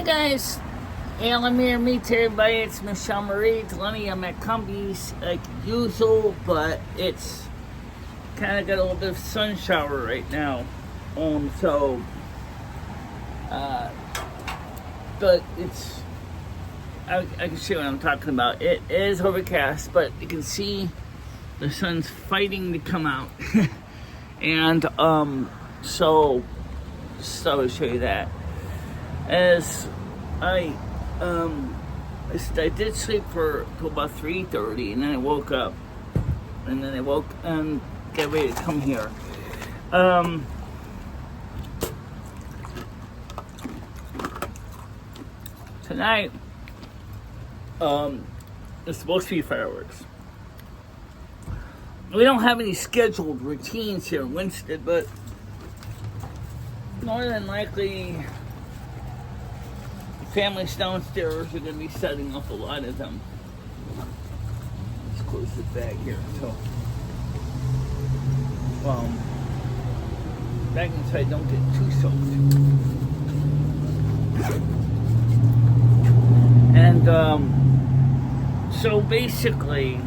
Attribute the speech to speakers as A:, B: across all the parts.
A: guys, I'm here. Meet everybody. It's MicheleMarieDalene. I'm at Cumbies like usual, but it's kind of got a little bit of sun shower right now. But it's I can see what I'm talking about. It is overcast, but you can see the sun's fighting to come out, and so I'll show you that. As I did sleep till about 3:30, and then I woke up, and then I woke and get ready to come here. Tonight, it's supposed to be fireworks. We don't have any scheduled routines here in Winston, but more than likely, the families downstairs are going to be setting up a lot of them. Let's close the bag here. So, back inside, don't get too soaked. And so basically,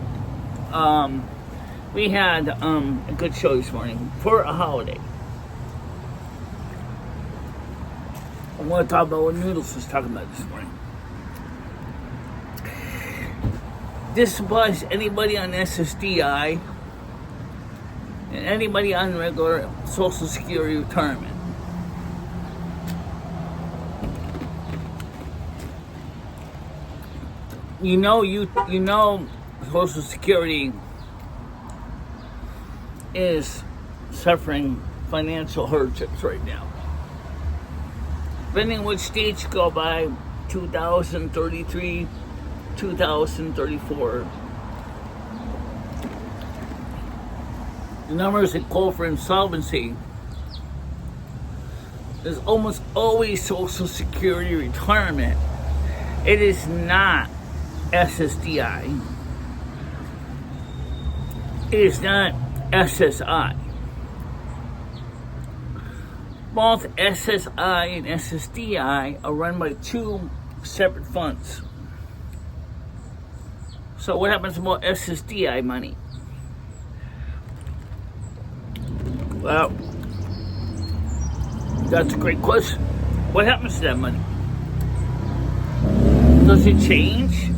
A: we had a good show this morning for a holiday. I want to talk about what Noodles was talking about this morning. This applies to anybody on SSDI and anybody on regular Social Security retirement. You know Social Security is suffering financial hardships right now. Depending on which states you go by, 2033, 2034. The numbers that call for insolvency is almost always Social Security retirement. It is not SSDI. It is not SSI. Both SSI and SSDI are run by two separate funds. So what happens about SSDI money? Well, that's a great question. What happens to that money? Does it change?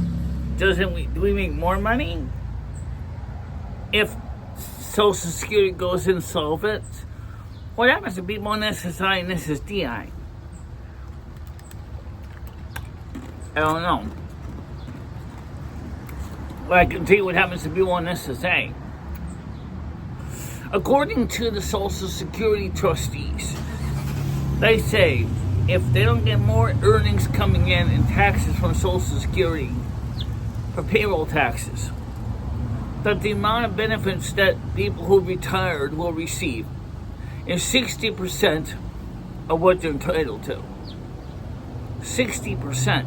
A: Do we make more money if Social Security goes insolvent? What happens to people on SSI and SSDI? I don't know. But I can tell you what happens to people on SSA. According to the Social Security trustees, they say if they don't get more earnings coming in taxes from Social Security for payroll taxes, that the amount of benefits that people who retired will receive is 60% of what they're entitled to. 60%.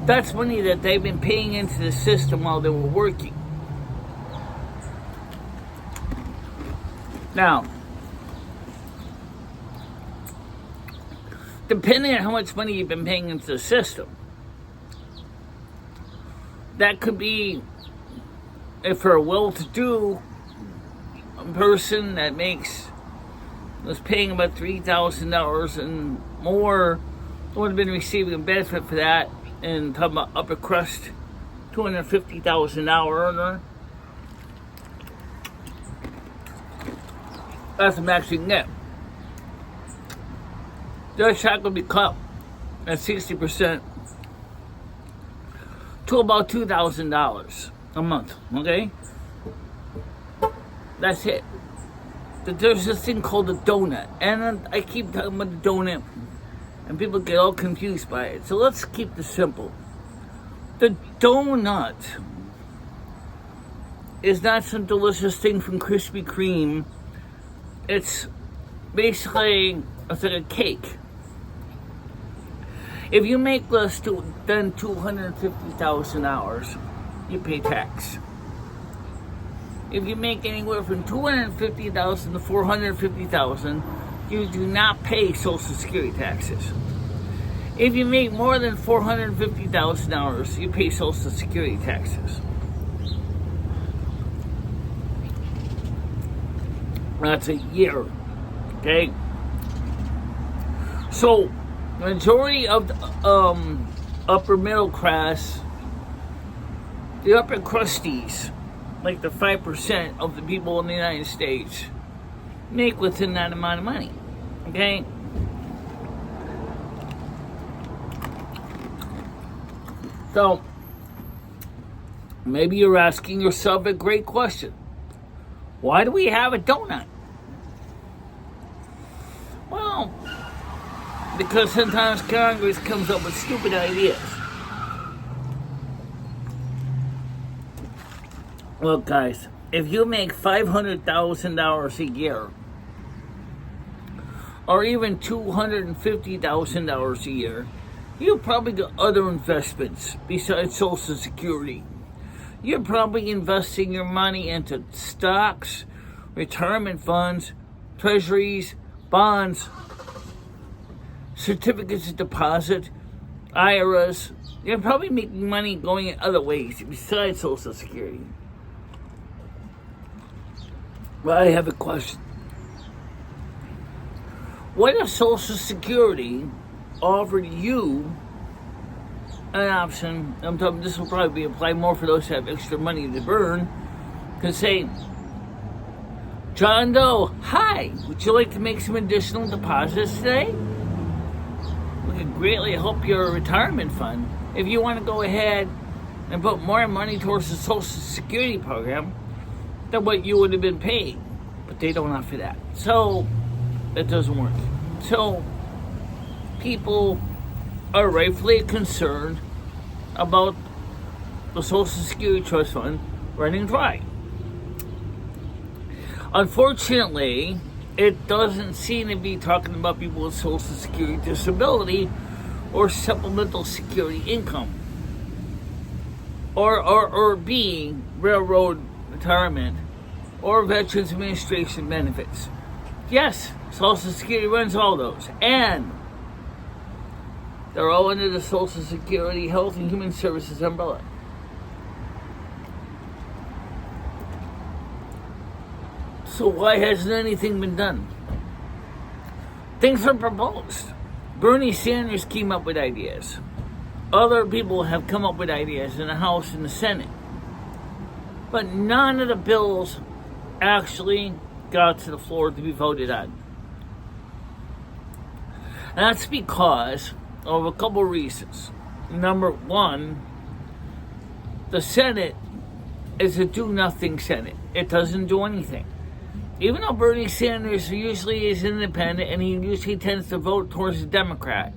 A: That's money that they've been paying into the system while they were working. Now, depending on how much money you've been paying into the system, that could be, if for a well-to-do person that was paying about $3,000 and more, would have been receiving a benefit for that, and talking about upper crust, $250,000 earner. That's the max you can get. Their check will be cut at 60% to about $2,000 a month, okay? That's it. But there's this thing called a donut, and I keep talking about the donut, and people get all confused by it. So let's keep this simple. The donut is not some delicious thing from Krispy Kreme. It's basically, it's like a cake. If you make less than $250,000, you pay tax. If you make anywhere from $250,000 to $450,000, you do not pay Social Security taxes. If you make more than $450,000, you pay Social Security taxes. That's a year, okay? So, majority of the upper middle class, the upper crusties, like the 5% of the people in the United States, make within that amount of money, okay? So, maybe you're asking yourself a great question. Why do we have a donut? Well, because sometimes Congress comes up with stupid ideas. Look, guys, if you make $500,000 a year, or even $250,000 a year, you probably got other investments besides Social Security. You're probably investing your money into stocks, retirement funds, treasuries, bonds, certificates of deposit, IRAs. You're probably making money going in other ways besides Social Security. Well, I have a question. What if Social Security offered you an option? I'm talking, this will probably be applied more for those who have extra money to burn. Could say, John Doe, hi, would you like to make some additional deposits today? We could greatly help your retirement fund. If you want to go ahead and put more money towards the Social Security program than what you would have been paid. But they don't offer that. So, that doesn't work. So, people are rightfully concerned about the Social Security Trust Fund running dry. Unfortunately, it doesn't seem to be talking about people with Social Security disability or supplemental security income or being railroad retirement or Veterans Administration benefits. Yes, Social Security runs all those, and they're all under the Social Security Health and Human Services umbrella. So why hasn't anything been done? Things are proposed. Bernie Sanders came up with ideas. Other people have come up with ideas in the House and the Senate. But none of the bills actually got to the floor to be voted on. And that's because of a couple of reasons. Number one, the Senate is a do-nothing Senate. It doesn't do anything. Even though Bernie Sanders usually is independent and he usually tends to vote towards the Democrat,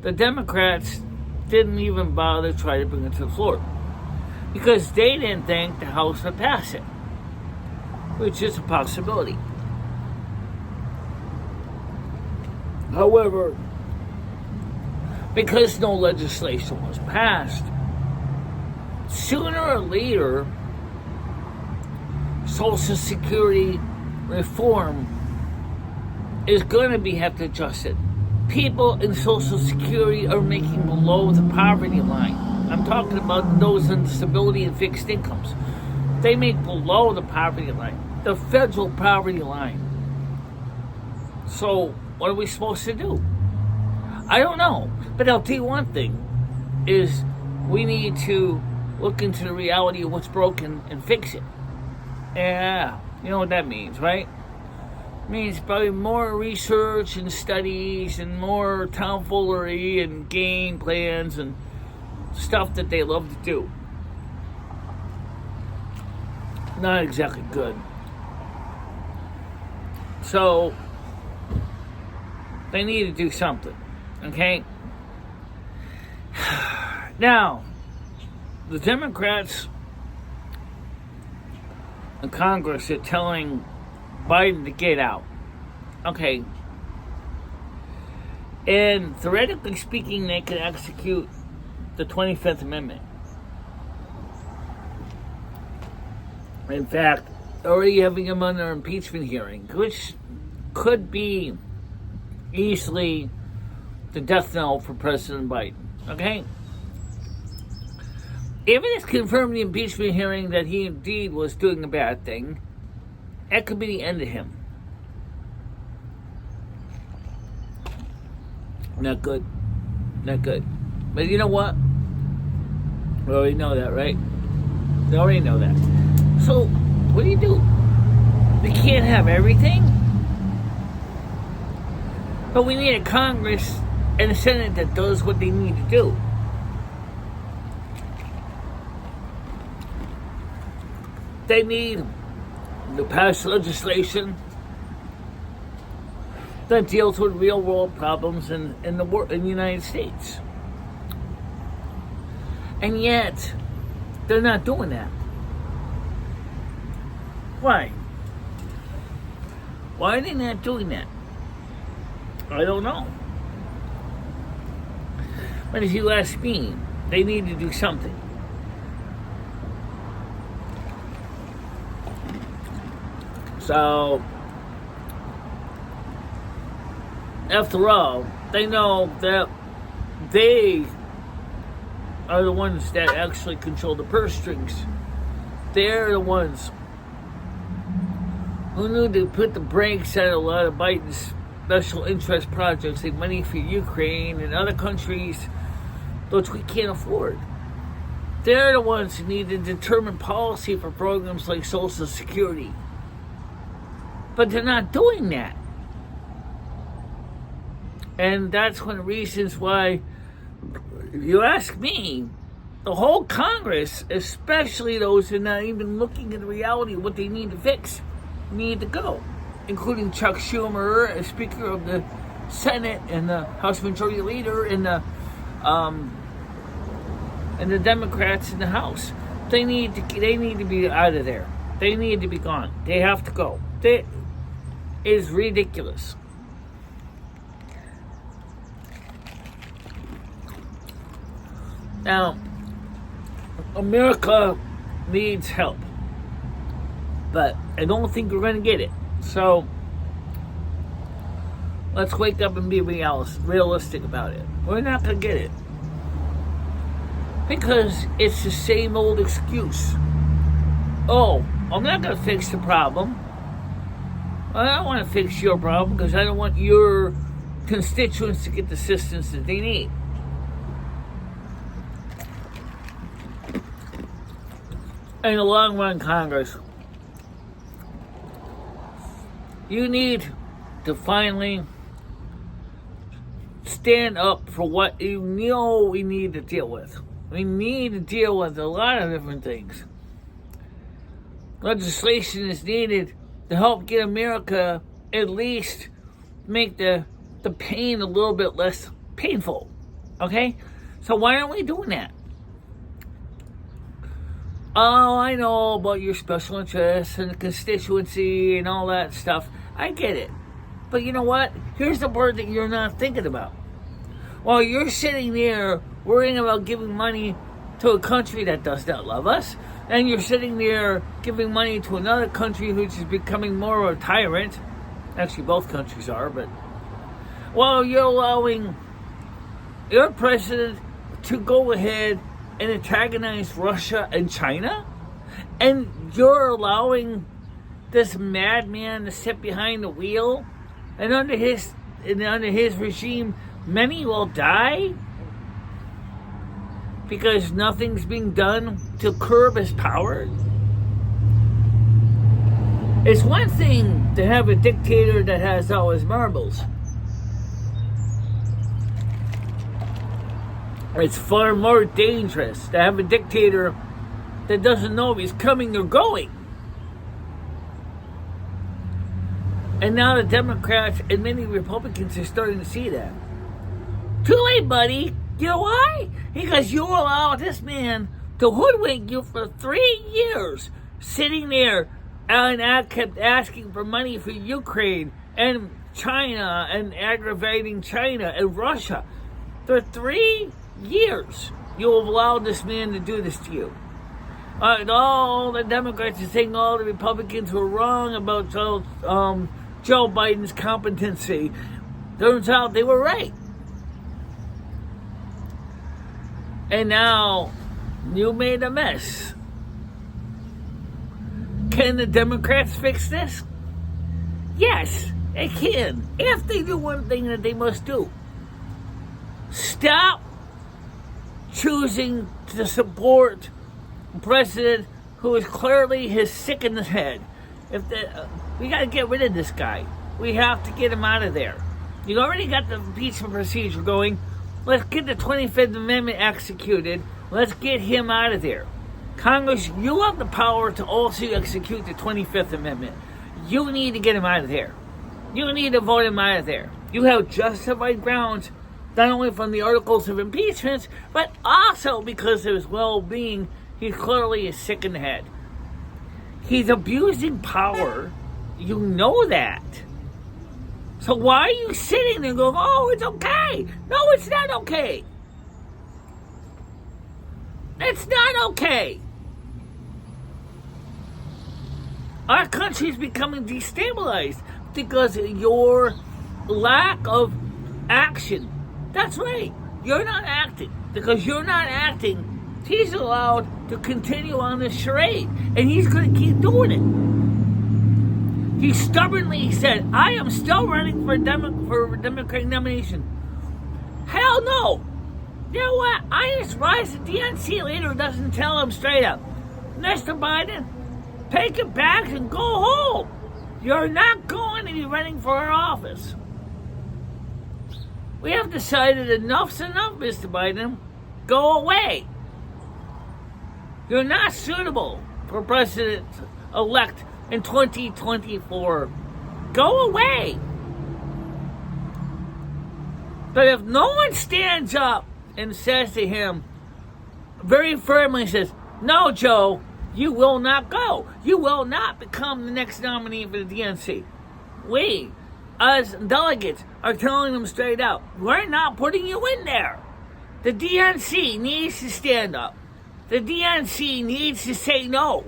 A: the Democrats didn't even bother to try to bring it to the floor because they didn't think the House would pass it, which is a possibility. However, because no legislation was passed, sooner or later, Social Security reform is going to have to adjust it. People in Social Security are making below the poverty line. I'm talking about those in stability and fixed incomes. They make below the poverty line, the federal poverty line. So what are we supposed to do? I don't know. But I'll tell you one thing, is we need to look into the reality of what's broken and fix it. Yeah, you know what that means, right? It means probably more research and studies and more tomfoolery and game plans and stuff that they love to do. Not exactly good. So, they need to do something, okay? Now, the Democrats in Congress are telling Biden to get out. Okay. And theoretically speaking, they could execute the 25th Amendment. In fact, already having him under impeachment hearing, which could be easily the death knell for President Biden. Okay? If it is confirmed in the impeachment hearing that he indeed was doing a bad thing, that could be the end of him. Not good. Not good. But you know what? We already know that, right? We already know that. So, what do? We can't have everything? But we need a Congress and a Senate that does what they need to do. They need to pass legislation that deals with real world problems in the United States. And yet, they're not doing that. Why? Why are they not doing that? I don't know. But if you ask me, they need to do something. So, after all, they know that they are the ones that actually control the purse strings. They're the ones who need to put the brakes on a lot of Biden's special interest projects, like money for Ukraine and other countries, which we can't afford. They're the ones who need to determine policy for programs like Social Security. But they're not doing that. And that's one of the reasons why, if you ask me, the whole Congress, especially those who are not even looking at the reality of what they need to fix, need to go, including Chuck Schumer, as Speaker of the Senate and the House Majority Leader and the Democrats in the House. They need to be out of there. They need to be gone. They have to go. It is ridiculous. Now, America needs help, but I don't think we're going to get it. So, let's wake up and be realistic about it. We're not going to get it. Because it's the same old excuse. Oh, I'm not going to fix the problem. I don't want to fix your problem because I don't want your constituents to get the assistance that they need. In the long run, Congress, you need to finally stand up for what you know we need to deal with. We need to deal with a lot of different things. Legislation is needed to help get America at least make the pain a little bit less painful. Okay? So why aren't we doing that? Oh, I know about your special interests and the constituency and all that stuff. I get it. But you know what? Here's the part that you're not thinking about. While you're sitting there worrying about giving money to a country that does not love us, and you're sitting there giving money to another country which is becoming more of a tyrant. Actually, both countries are, but while you're allowing your president to go ahead and antagonize Russia and China, and you're allowing this madman to sit behind the wheel, and under his regime, many will die because nothing's being done to curb his power. It's one thing to have a dictator that has all his marbles. It's far more dangerous to have a dictator that doesn't know if he's coming or going. And now the Democrats and many Republicans are starting to see that. Too late, buddy. You know why? Because you allowed this man to hoodwink you for 3 years, sitting there and kept asking for money for Ukraine and China and aggravating China and Russia. For 3 years, you have allowed this man to do this to you. All the Democrats are saying all the Republicans were wrong about Joe Biden's competency. Turns out they were right. And now you made a mess. Can the Democrats fix this? Yes, they can. If they do one thing that they must do. Stop choosing to support a president who is clearly sick in his head. We got to get rid of this guy. We have to get him out of there. You already got the impeachment procedure going. Let's get the 25th Amendment executed. Let's get him out of there. Congress, you have the power to also execute the 25th Amendment. You need to get him out of there. You need to vote him out of there. You have justified grounds, not only from the articles of impeachment, but also because of his well-being. He clearly is sick in the head. He's abusing power. You know that. So why are you sitting there going, oh, it's okay? No, it's not okay. It's not okay. Our country is becoming destabilized because of your lack of action. That's right. You're not acting. Because you're not acting, he's allowed to continue on this charade. And he's going to keep doing it. He stubbornly said, I am still running for a Democratic nomination. Hell no. You know what? I just rise the DNC leader doesn't tell him straight up, Mr. Biden, take your bags and go home. You're not going to be running for our office. We have decided enough's enough, Mr. Biden. Go away. You're not suitable for president-elect in 2024. Go away. But if no one stands up and says to him, very firmly says, no, Joe, you will not go. You will not become the next nominee for the DNC. We, as delegates, are telling them straight out, we're not putting you in there. The DNC needs to stand up. The DNC needs to say no.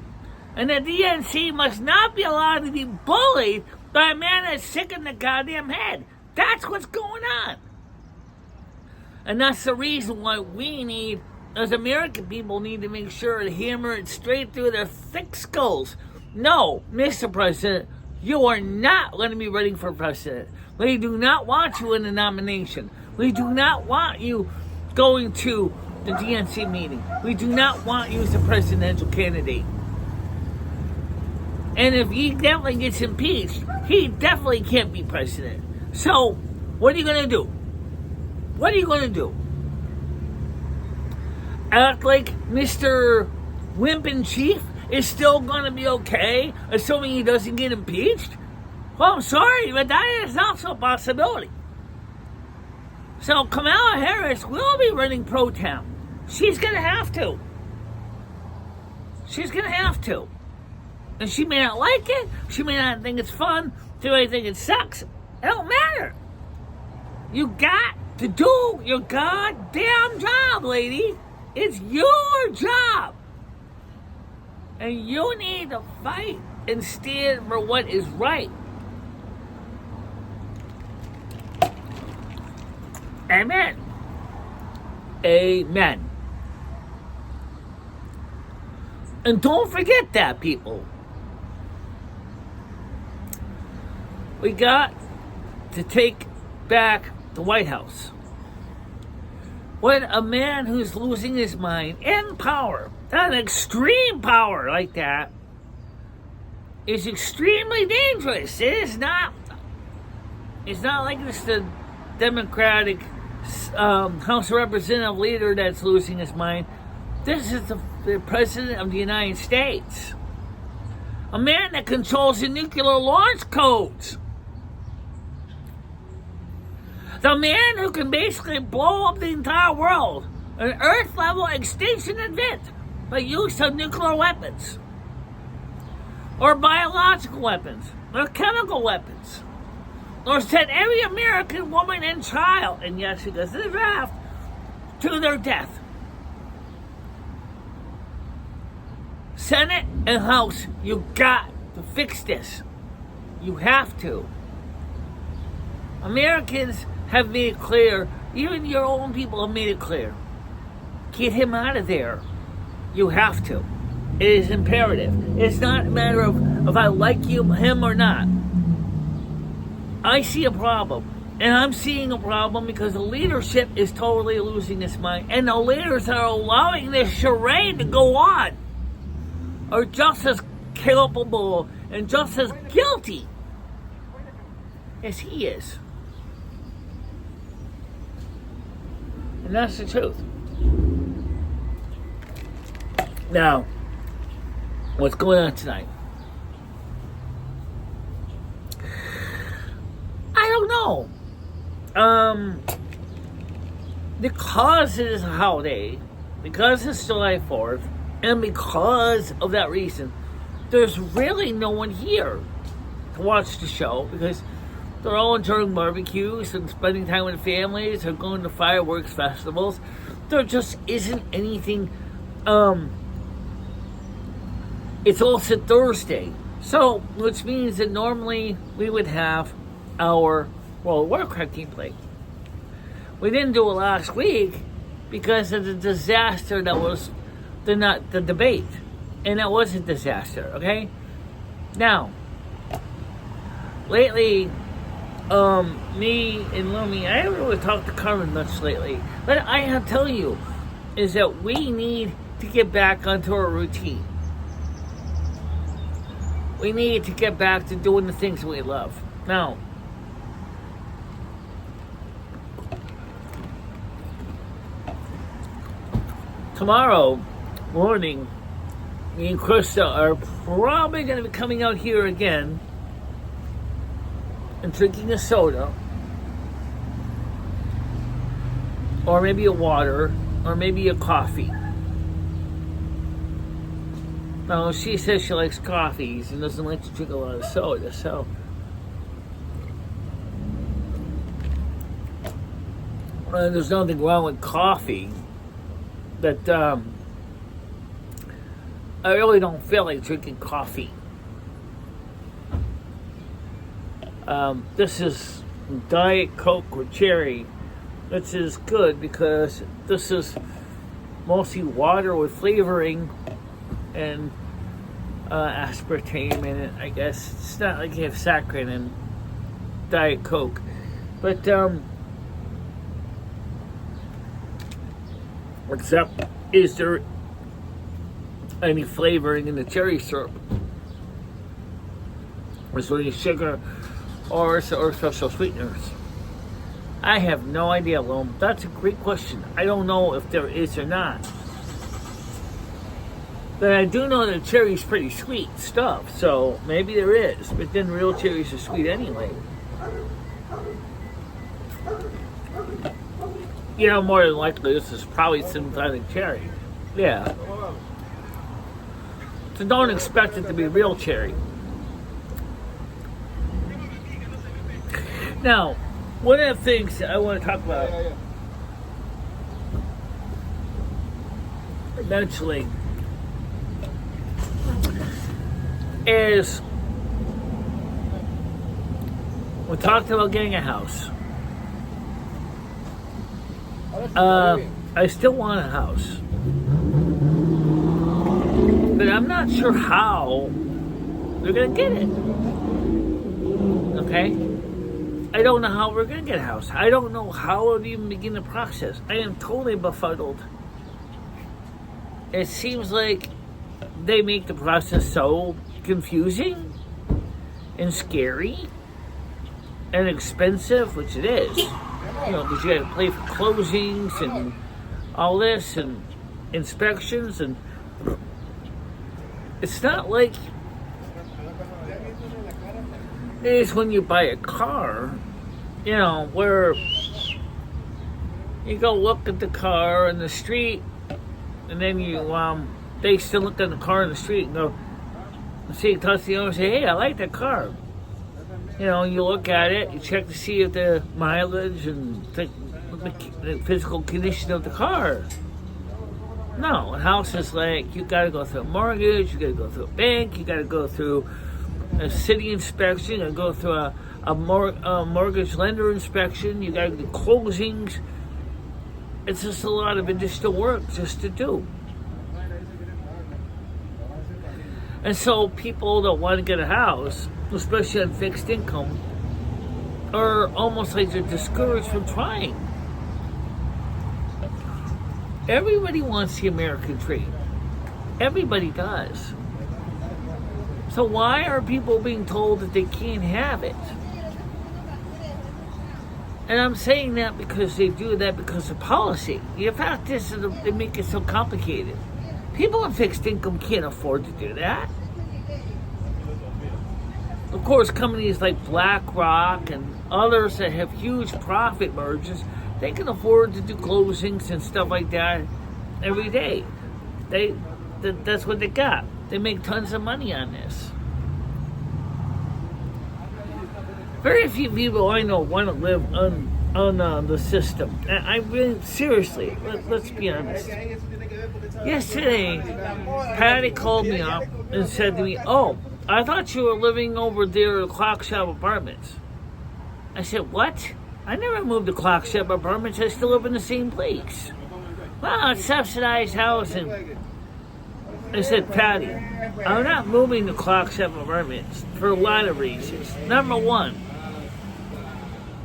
A: And the DNC must not be allowed to be bullied by a man that's sick in the goddamn head. That's what's going on. And that's the reason why we need, as American people, need to make sure to hammer it straight through their thick skulls. No, Mr. President, you are not going to be running for president. We do not want you in the nomination. We do not want you going to the DNC meeting. We do not want you as a presidential candidate. And if he definitely gets impeached, he definitely can't be president. So, what are you going to do? What are you going to do? Act like Mr. Wimp in Chief is still going to be okay, assuming he doesn't get impeached? Well, I'm sorry, but that is also a possibility. So Kamala Harris will be running pro tem. She's going to have to. She's going to have to. And she may not like it. She may not think it's fun. She may think it sucks. It don't matter. You got to do your goddamn job, lady. It's your job. And you need to fight and stand for what is right. Amen. Amen. And don't forget that, people. We got to take back the White House. When a man who's losing his mind in power, an extreme power like that, is extremely dangerous. It's not like it's the Democratic House of Representative leader that's losing his mind. This is the President of the United States. A man that controls the nuclear launch codes. The man who can basically blow up the entire world. An Earth-level extinction event by use of nuclear weapons. Or biological weapons. Or chemical weapons. Or send every American woman and child, and yes, she goes to the draft, to their death. Senate and House, you got to fix this. You have to. Americans have made it clear, even your own people have made it clear. get him out of there. You have to. It is imperative. It's not a matter of if I like him or not. I see a problem. And I'm seeing a problem because the leadership is totally losing its mind. And the leaders that are allowing this charade to go on are just as capable and just as guilty as he is. And that's the truth. Now, what's going on tonight? I don't know. Because it is a holiday, because it's July 4th, and because of that reason, there's really no one here to watch the show because they're all enjoying barbecues and spending time with families or going to fireworks festivals. There just isn't anything. It's also Thursday, so which means that normally we would have our World of Warcraft gameplay. We didn't do it last week because of the disaster that was the debate, and that was a disaster. Okay, now lately, me and Lumi, I haven't really talked to Carmen much lately, but I have to tell you is that we need to get back onto our routine. We need to get back to doing the things we love. Now, tomorrow morning, me and Krista are probably going to be coming out here again and drinking a soda, or maybe a water, or maybe a coffee. Now, she says she likes coffees and doesn't like to drink a lot of soda, so there's nothing wrong with coffee, but I really don't feel like drinking coffee. This is Diet Coke with cherry. This is good because this is mostly water with flavoring and aspartame in it, I guess. It's not like you have saccharin in Diet Coke. But, except, is there any flavoring in the cherry syrup? Is there any sugar or special sweeteners? I have no idea, Lom. That's a great question. I don't know if there is or not. But I do know that cherry's pretty sweet stuff, so maybe there is. But then real cherries are sweet anyway. You know, more than likely this is probably synthetic cherry. Yeah. So don't expect it to be real cherry. Now, one of the things I want to talk about eventually is we talked about getting a house. I still want a house, but I'm not sure how we're gonna get it. Okay? I don't know how we're gonna get a house. I don't know how to even begin the process. I am totally befuddled. It seems like they make the process so confusing and scary and expensive, which it is. You know, because you got to pay for closings and all this and inspections, and it's not like it is when you buy a car, you know, where you go look at the car in the street, and then you they still look at the car in the street and go, see, touch the owner and say, hey, I like that car. You know, you look at it, you check to see if the mileage and the physical condition of the car. No, a house is like, you gotta go through a mortgage, you gotta go through a bank, you gotta go through a city inspection, you gotta go through a mortgage lender inspection, you gotta do closings. It's just a lot of additional work just to do. And so people that want to get a house, especially on fixed income, are almost like they're discouraged from trying. Everybody wants the American dream. Everybody does. So why are people being told that they can't have it? And I'm saying that because they do that because of policy. The fact is that they make it so complicated. People on fixed income can't afford to do that. Of course, companies like BlackRock and others that have huge profit margins, they can afford to do closings and stuff like that every day. That's what they got. They make tons of money on this. Very few people I know want to live on the system. I really, seriously, let's be honest. Yesterday, Patty called me up and said to me, "Oh, I thought you were living over there at Clock Shop Apartments." I said, "What? I never moved to Clock Shop Apartments. I still live in the same place." "Well, it's subsidized housing." I said, "Patty, I'm not moving to Clock Shop Apartments for a lot of reasons. Number one,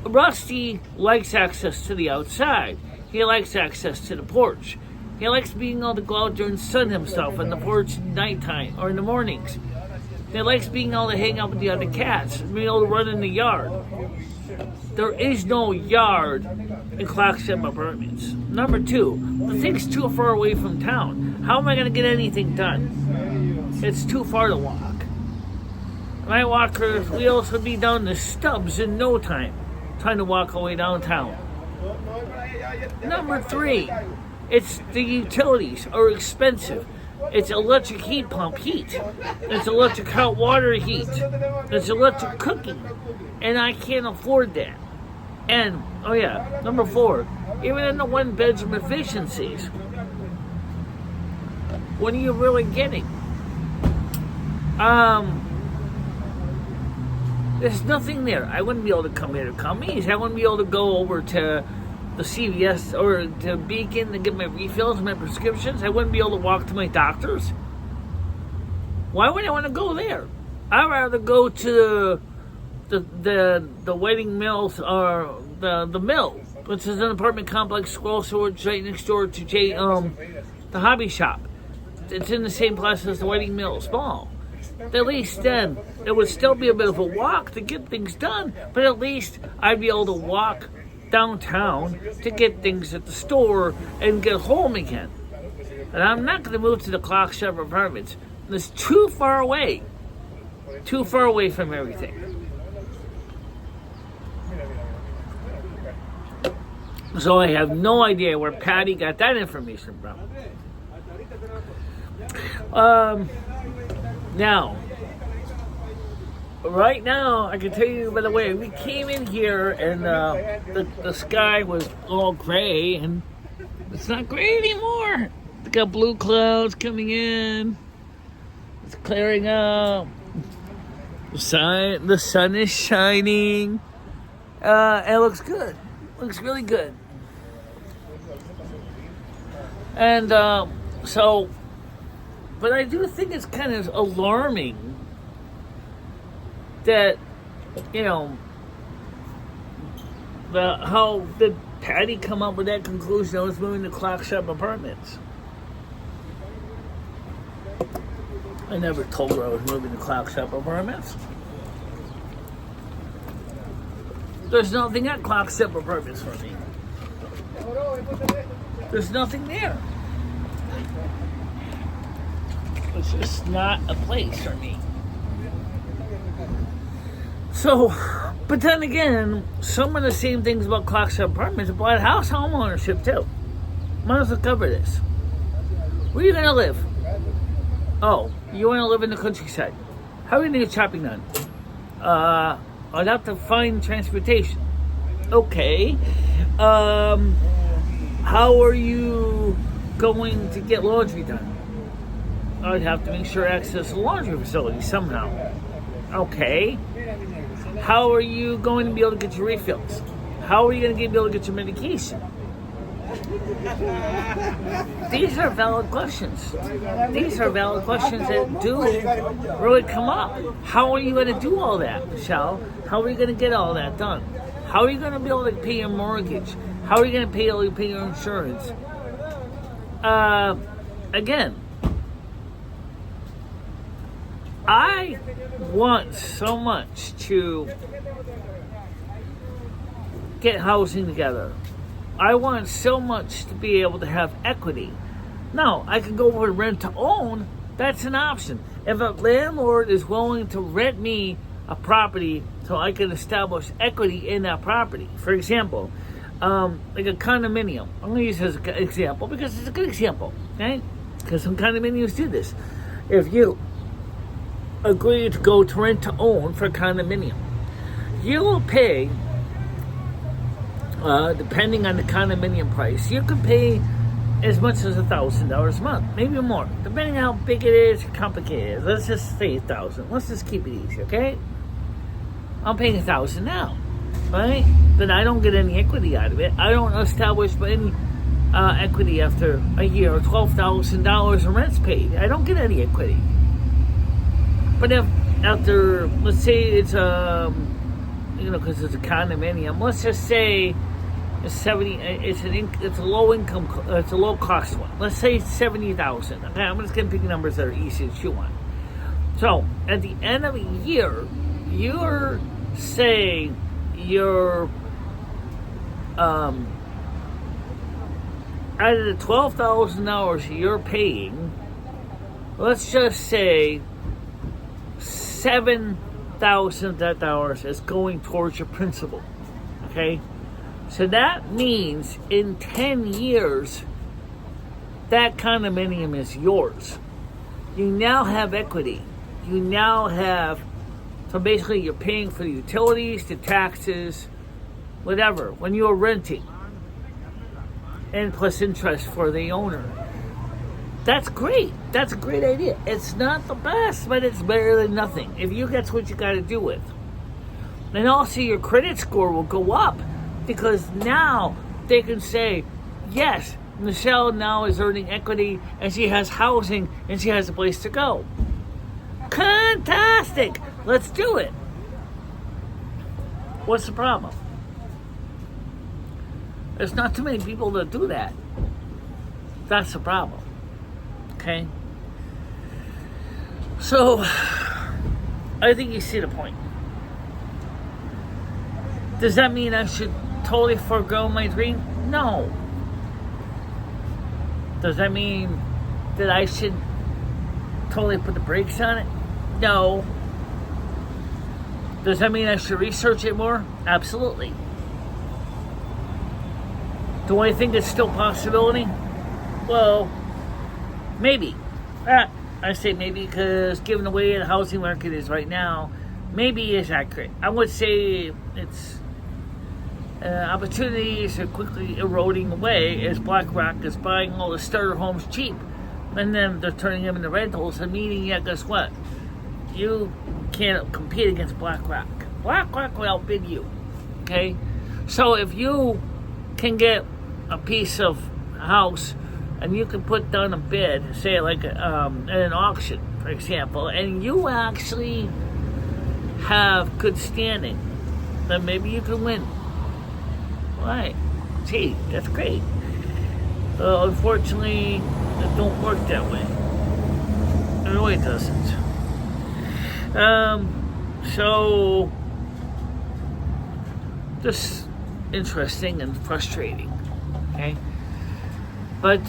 A: Rusty likes access to the outside. He likes access to the porch. He likes being able to go out there and sun himself on the porch at nighttime or in the mornings. He likes being able to hang out with the other cats and being able to run in the yard. There is no yard in Clock Shop Apartments. Number two, the thing's too far away from town. How am I going to get anything done? It's too far to walk. My walker's wheels would be down the stubs in no time, trying to walk away downtown. Number three, it's the utilities are expensive. It's electric heat pump heat. It's electric hot water heat. It's electric cooking. And I can't afford that. And, oh yeah, number four, even in the one-bedroom efficiencies, what are you really getting? There's nothing there. I wouldn't be able to come here to Cummings. I wouldn't be able to go over to the CVS or to Beacon to get my refills, my prescriptions. I wouldn't be able to walk to my doctor's. Why would I want to go there? I'd rather go to the Wedding Mills or the Mill, which is an apartment complex also right next door to the hobby shop. It's in the same place as the Wedding Mills Mall. At least then it would still be a bit of a walk to get things done, but at least I'd be able to walk downtown to get things at the store and get home again. And I'm not going to move to the Clock Shop Apartments. It's too far away from everything. So I have no idea where Patty got that information from. Now, right now, I can tell you, by the way, we came in here and the sky was all gray, and it's not gray anymore. We got blue clouds coming in. It's clearing up. The sun is shining. It looks good. Looks really good. And but I do think it's kind of alarming that, how did Patty come up with that conclusion? I was moving to Clock Shop Apartments. I never told her I was moving to Clock Shop Apartments. There's nothing at Clock Shop Apartments for me. There's nothing there. It's just not a place for me. So, but then again, some of the same things about Clock Shop Apartments apply to home ownership too. Might as well cover this. Where are you going to live? Oh, you want to live in the countryside. How are you going to get shopping done? I'd have to find transportation. Okay. How are you going to get laundry done? I'd have to make sure access to the laundry facility somehow. Okay. How are you going to be able to get your refills? How are you going to be able to get your medication? These are valid questions. These are valid questions that do really come up. How are you going to do all that, Michelle? How are you going to get all that done? How are you going to be able to pay your mortgage? How are you going to pay your insurance? Again, I want so much to get housing together. I want so much to be able to have equity. Now, I can go over rent to own. That's an option. If a landlord is willing to rent me a property so I can establish equity in that property. For example, like a condominium. I'm going to use this as an example because it's a good example, okay? Because some condominiums do this. If you agree to go to rent to own for a condominium, you will pay, depending on the condominium price, you can pay as much as $1,000 a month, maybe more, depending on how big it is or complicated it is. Let's just say $1,000. Let's just keep it easy, okay? I'm paying $1,000 now, right? But I don't get any equity out of it. I don't establish any equity after a year or $12,000 in rent's paid. I don't get any equity. But if after, let's say it's because it's a condominium, let's just say it's it's a low income, it's a low cost one. Let's say it's $70,000. Okay, I'm just gonna pick numbers that are easy to chew on. So at the end of a year, you're saying you're out of the $12,000 you're paying, let's just say $7,000 is going towards your principal. Okay? So that means in 10 years, that condominium is yours. You now have equity. You now have, so basically you're paying for the utilities, the taxes, whatever, when you're renting. And plus interest for the owner. That's great. That's a great idea. It's not the best, but it's better than nothing. If that's what you got to do with. And also your credit score will go up because now they can say, yes, Michelle now is earning equity and she has housing and she has a place to go. Fantastic. Let's do it. What's the problem? There's not too many people that do that. That's the problem. Okay? So, I think you see the point. Does that mean I should totally forego my dream? No. Does that mean that I should totally put the brakes on it? No. Does that mean I should research it more? Absolutely. Do I think it's still a possibility? Well, maybe. I say maybe because given the way the housing market is right now, maybe it's accurate. I would say it's opportunities are quickly eroding away as BlackRock is buying all the starter homes cheap. And then they're turning them into rentals and meaning, yeah, guess what? You can't compete against BlackRock. BlackRock will outbid you. Okay? So if you can get a piece of house and you can put down a bid, say like at an auction, for example, and you actually have good standing, then maybe you can win. Right? Gee, that's great. Unfortunately, it don't work that way. It really doesn't. So just interesting and frustrating. Okay? But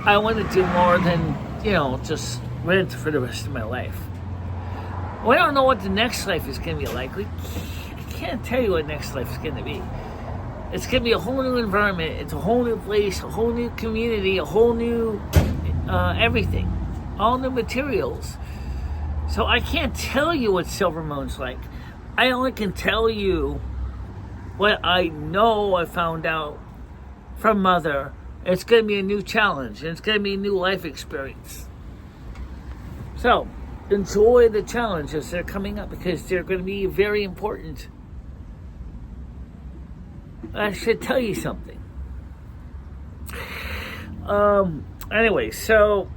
A: I want to do more than, just rent for the rest of my life. Well, I don't know what the next life is going to be like. I can't tell you what next life is going to be. It's going to be a whole new environment. It's a whole new place, a whole new community, a whole new everything. All new materials. So I can't tell you what Silver Moon's like. I only can tell you what I know I found out from Mother. It's going to be a new challenge. And it's going to be a new life experience. So, enjoy the challenges that are coming up because they're going to be very important. I should tell you something. Anyway, so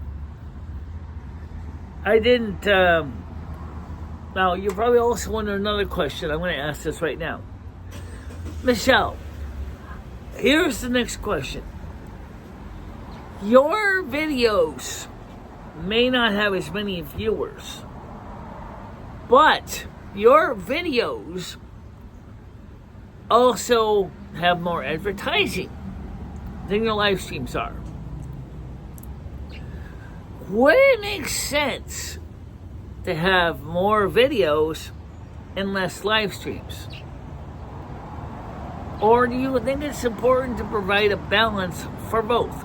A: I didn't. Now, you're probably also wondering another question. I'm going to ask this right now. Michelle, here's the next question. Your videos may not have as many viewers, but your videos also have more advertising than your live streams are. Would it make sense to have more videos and less live streams? Or do you think it's important to provide a balance for both?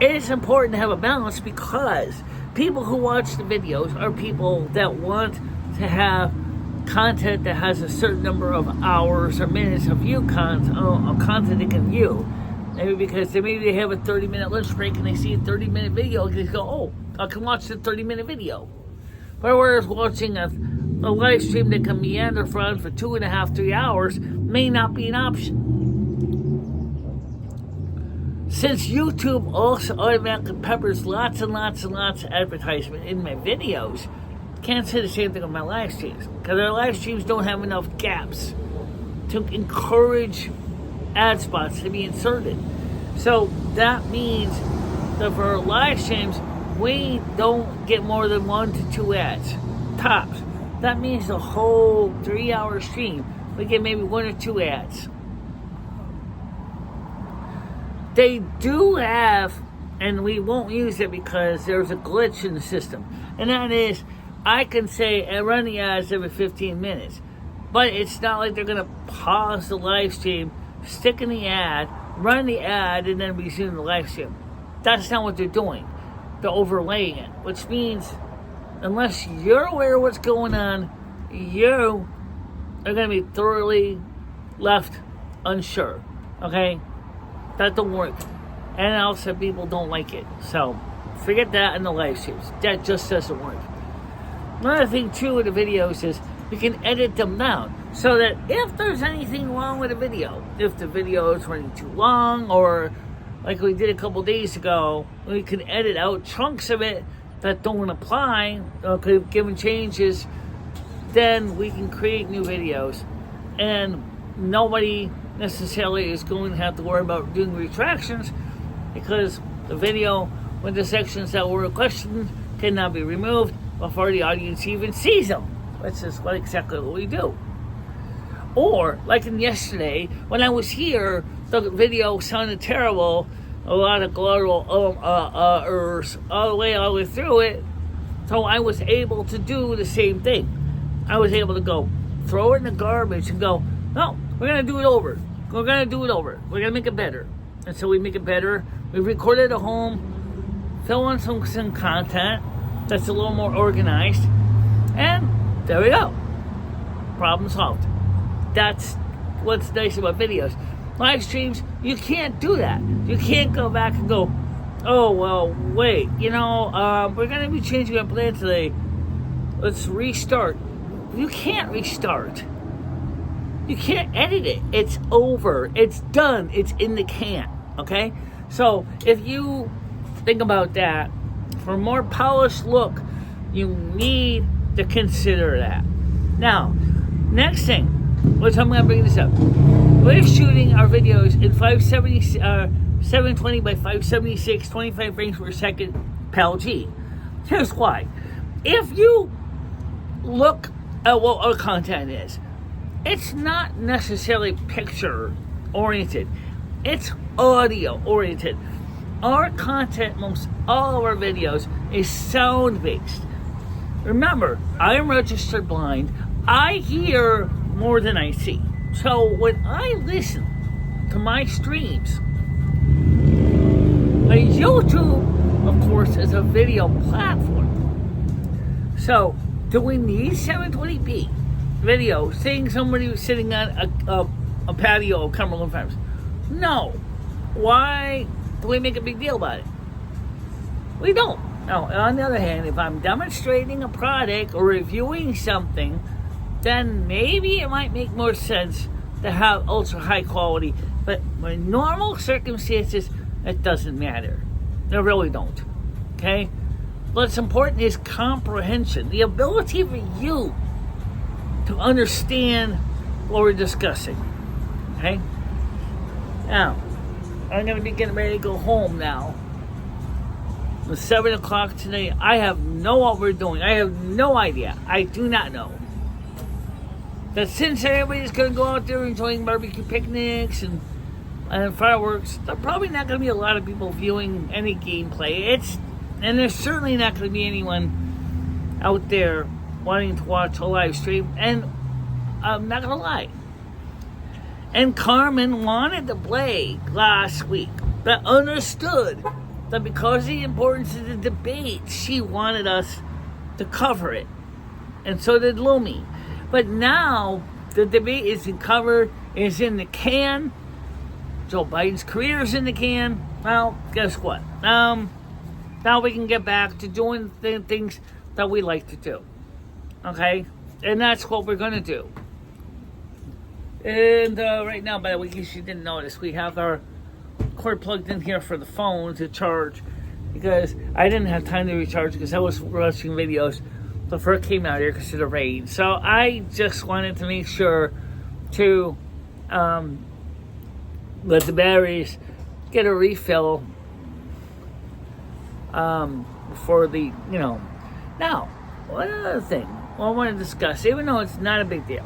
A: It is important to have a balance because people who watch the videos are people that want to have content that has a certain number of hours or minutes of content they can view. Maybe because maybe they have a 30-minute lunch break and they see a 30-minute video and they go, oh, I can watch the 30-minute video. But whereas watching a live stream that can meander for 2.5, 3 hours may not be an option. Since YouTube also automatically peppers lots and lots and lots of advertisement in my videos, can't say the same thing on my live streams because our live streams don't have enough gaps to encourage ad spots to be inserted. So that means that for our live streams, we don't get more than 1 to 2 ads, tops. That means the whole 3-hour stream, we get maybe 1 or 2 ads. They do have, and we won't use it because there's a glitch in the system, and that is, I can say I run the ads every 15 minutes, but it's not like they're going to pause the live stream, stick in the ad, run the ad, and then resume the live stream. That's not what they're doing. They're overlaying it, which means unless you're aware of what's going on, you are going to be thoroughly left unsure. Okay? That don't work. And also people don't like it. So forget that in the live streams. That just doesn't work. Another thing too with the videos is we can edit them down so that if there's anything wrong with a video, if the video is running too long, or like we did a couple days ago, we can edit out chunks of it that don't apply, given changes, then we can create new videos. And nobody necessarily is going to have to worry about doing retractions because the video with the sections that were questioned cannot be removed before the audience even sees them, which is exactly what we do. Or, like in yesterday, when I was here, the video sounded terrible, a lot of guttural errors all the way through it, so I was able to do the same thing. I was able to go, throw it in the garbage and go, no, we're going to do it over. We're going to do it over. We're going to make it better. And so we make it better. We recorded at home, fill in some content that's a little more organized, and there we go. Problem solved. That's what's nice about videos. Live streams, you can't do that. You can't go back and go, oh, well, wait, we're going to be changing our plan today. Let's restart. You can't restart. You can't edit it. It's over. It's done. It's in the can. Okay? So if you think about that, for a more polished look, you need to consider that. Now, next thing, which I'm going to bring this up. We're shooting our videos in 720 by 576, 25 frames per second, PAL G. Here's why. If you look at what our content is, it's not necessarily picture oriented. It's audio oriented. Our content, most all of our videos, is sound based. Remember, I am registered blind. I hear more than I see. So when I listen to my streams, YouTube, of course, is a video platform. So doing these 720p video, seeing somebody who's sitting on a patio of Cumberland Farms, no. Why do we make a big deal about it? We don't. Now, on the other hand, if I'm demonstrating a product or reviewing something, then maybe it might make more sense to have ultra high quality But in normal circumstances, it doesn't matter. They really don't. Okay? What's important is comprehension, the ability for you to understand what we're discussing. Okay? Now, I'm going to be getting ready to go home now. It's 7 o'clock today. I have no what we're doing. I have no idea. I do not know. But since everybody's going to go out there enjoying barbecue picnics and fireworks, there's probably not going to be a lot of people viewing any gameplay. And there's certainly not going to be anyone out there wanting to watch a live stream. And I'm not going to lie. And Carmen wanted to play last week, but understood that because of the importance of the debate, she wanted us to cover it. And so did Lumi. But now the debate isn't covered, it's in the can. Joe Biden's career is in the can. Well, guess what? Now we can get back to doing the things that we like to do. Okay? And that's what we're going to do. And right now, by the way, in case you didn't notice, we have our cord plugged in here for the phone to charge, because I didn't have time to recharge because I was watching videos before it came out here because of the rain. So I just wanted to make sure to let the batteries get a refill before the, Now, one other thing I want to discuss, even though it's not a big deal.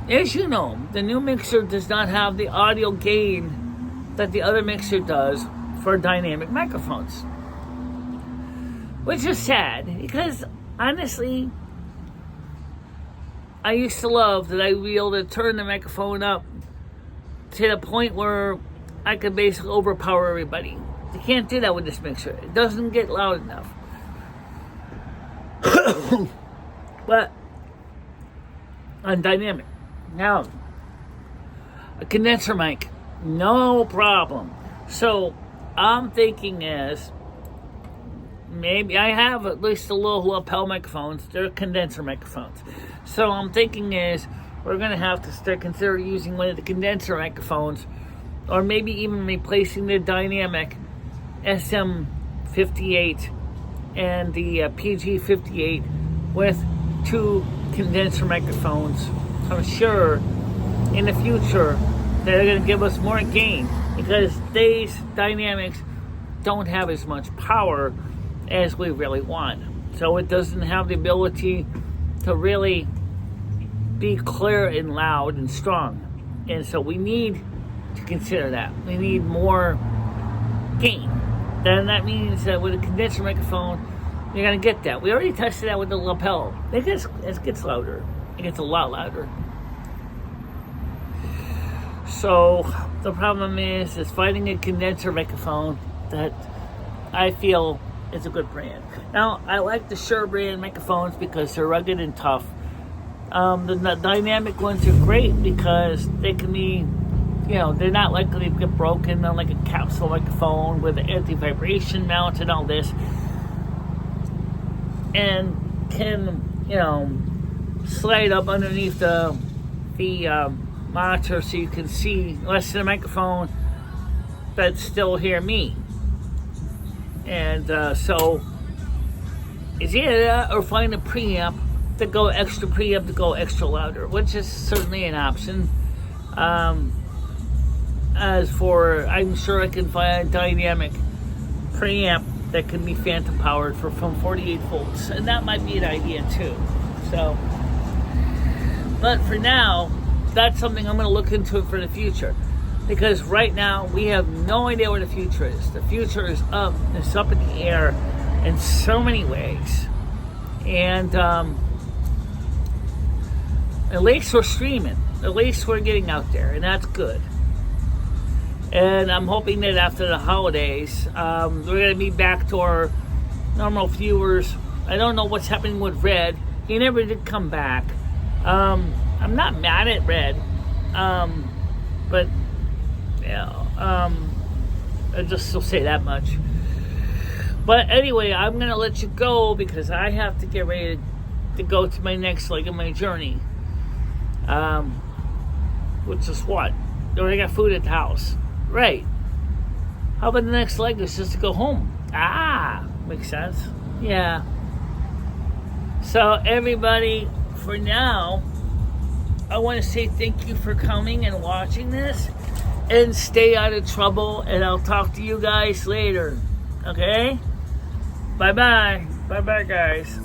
A: As you know, the new mixer does not have the audio gain that the other mixer does for dynamic microphones. Which is sad, because honestly, I used to love that I'd be able to turn the microphone up to the point where I could basically overpower everybody. You can't do that with this mixer. It doesn't get loud enough. But on dynamic. Now, a condenser mic, no problem. So, I'm thinking is, maybe I have at least the little lapel microphones. They're condenser microphones. So, I'm thinking is, we're going to have to start consider using one of the condenser microphones, or maybe even replacing the dynamic SM58 and the PG58 with two condenser microphones. I'm sure in the future they're going to give us more gain, because these dynamics don't have as much power as we really want. So it doesn't have the ability to really be clear and loud and strong. And so we need to consider that. We need more gain. Then that means that with a condenser microphone, you're going to get that. We already tested that with the lapel. It gets louder. It gets a lot louder. So the problem is finding a condenser microphone that I feel is a good brand. Now, I like the Shure brand microphones because they're rugged and tough. The dynamic ones are great because they can be, they're not likely to get broken on like a capsule microphone with an anti-vibration mount and all this. And can, slide up underneath the monitor so you can see less than a microphone but still hear me. And so it's either that or find a preamp to go extra louder, which is certainly an option. As for, I'm sure I can find a dynamic preamp that can be phantom powered from 48 volts, and that might be an idea too. So, but for now, that's something I'm going to look into for the future, because right now we have no idea where the future is. The future is up. It's up in the air in so many ways, and at least we're streaming. At least we're getting out there, and that's good. And I'm hoping that after the holidays, we're going to be back to our normal viewers. I don't know what's happening with Red. He never did come back. I'm not mad at Red. But, I just will say that much. But anyway, I'm going to let you go because I have to get ready to go to my next leg of my journey. Which is what? Or they got food at the house. Right. How about the next leg is just to go home? Ah, makes sense. Yeah. So everybody, for now, I want to say thank you for coming and watching this. And stay out of trouble. And I'll talk to you guys later. Okay? Bye-bye. Bye-bye, guys.